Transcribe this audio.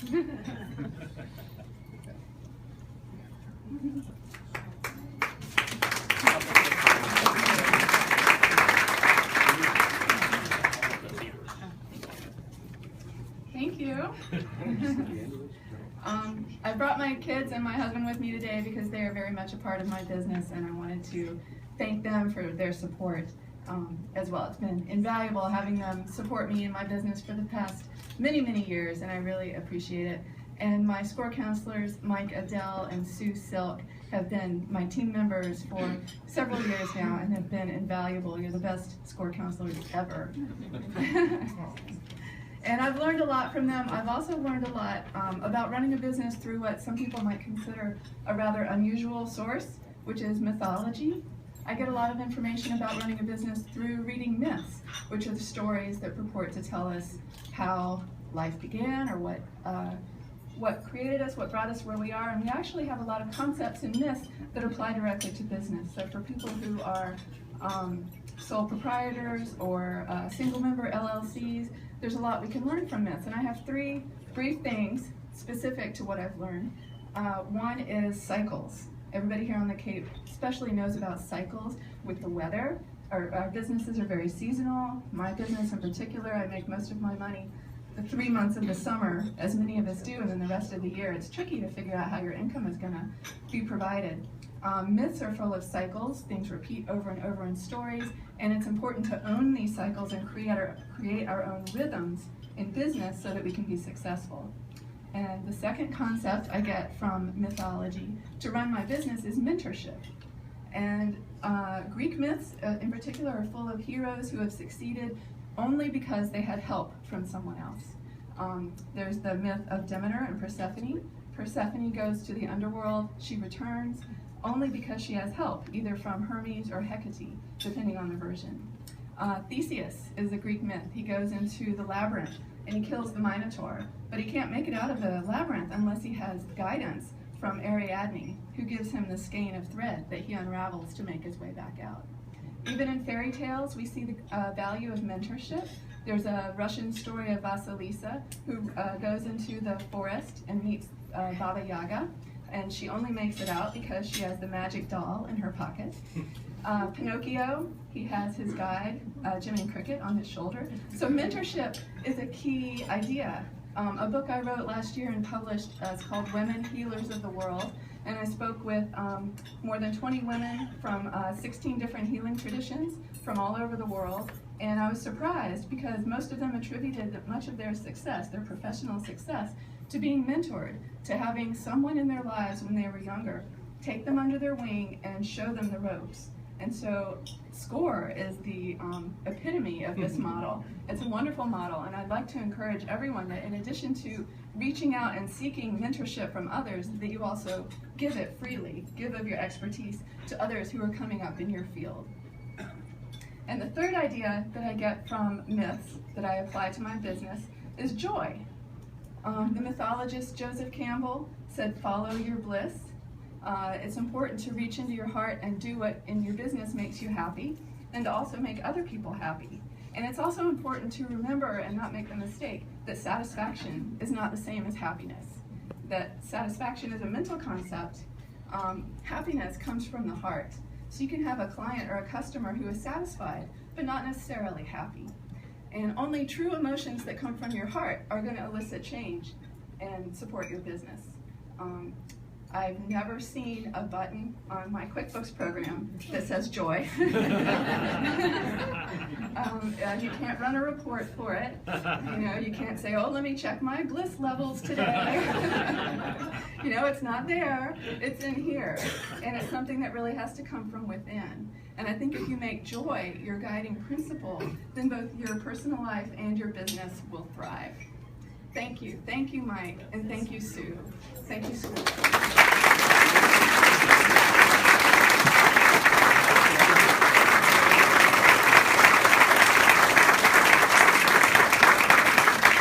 Thank you. I brought my kids and my husband with me today because they are very much a part of my business, and I wanted to thank them for their support as well. It's been invaluable having them support me in my business for the past many, many years, and I really appreciate it. And my SCORE counselors, Mike Adele and Sue Silk, have been my team members for several years now and have been invaluable. You're the best SCORE counselors ever. And I've learned a lot from them. I've also learned a lot about running a business through what some people might consider a rather unusual source, which is mythology. I get a lot of information about running a business through reading myths, which are the stories that purport to tell us how life began or what created us, what brought us where we are. And we actually have a lot of concepts and myths that apply directly to business. So for people who are sole proprietors or single member LLCs, there's a lot we can learn from myths. And I have three brief things specific to what I've learned. One is cycles. Everybody here on the Cape especially knows about cycles with the weather. Our businesses are very seasonal. My business in particular, I make most of my money the 3 months of the summer, as many of us do, and then the rest of the year. It's tricky to figure out how your income is going to be provided. Myths are full of cycles. Things repeat over and over in stories, and it's important to own these cycles and create our own rhythms in business so that we can be successful. And the second concept I get from mythology to run my business is mentorship. And Greek myths in particular are full of heroes who have succeeded only because they had help from someone else. There's the myth of Demeter and Persephone. Persephone goes to the underworld. She returns only because she has help, either from Hermes or Hecate, depending on the version. Theseus is a Greek myth. He goes into the labyrinth and he kills the Minotaur, but he can't make it out of the labyrinth unless he has guidance from Ariadne, who gives him the skein of thread that he unravels to make his way back out. Even in fairy tales, we see the value of mentorship. There's a Russian story of Vasilisa, who goes into the forest and meets Baba Yaga, and she only makes it out because she has the magic doll in her pocket. Pinocchio, he has his guide, Jiminy Cricket, on his shoulder. So mentorship is a key idea. A book I wrote last year and published is called Women Healers of the World, and I spoke with more than 20 women from 16 different healing traditions from all over the world, and I was surprised because most of them attributed much of their success, their professional success, to being mentored, to having someone in their lives when they were younger take them under their wing and show them the ropes. And so SCORE is the epitome of this model. It's a wonderful model, and I'd like to encourage everyone that in addition to reaching out and seeking mentorship from others, that you also give it freely, give of your expertise to others who are coming up in your field. And the third idea that I get from myths that I apply to my business is joy. The mythologist Joseph Campbell said, "Follow your bliss." It's important to reach into your heart and do what in your business makes you happy, and to also make other people happy. And it's also important to remember and not make the mistake that satisfaction is not the same as happiness. That satisfaction is a mental concept. Happiness comes from the heart. So you can have a client or a customer who is satisfied, but not necessarily happy. And only true emotions that come from your heart are going to elicit change and support your business. I've never seen a button on my QuickBooks program that says joy. You can't run a report for it. You can't say, oh, let me check my bliss levels today. It's not there. It's in here. And it's something that really has to come from within. And I think if you make joy your guiding principle, then both your personal life and your business will thrive. Thank you. Thank you, Mike. And thank you, Sue. Thank you, Sue.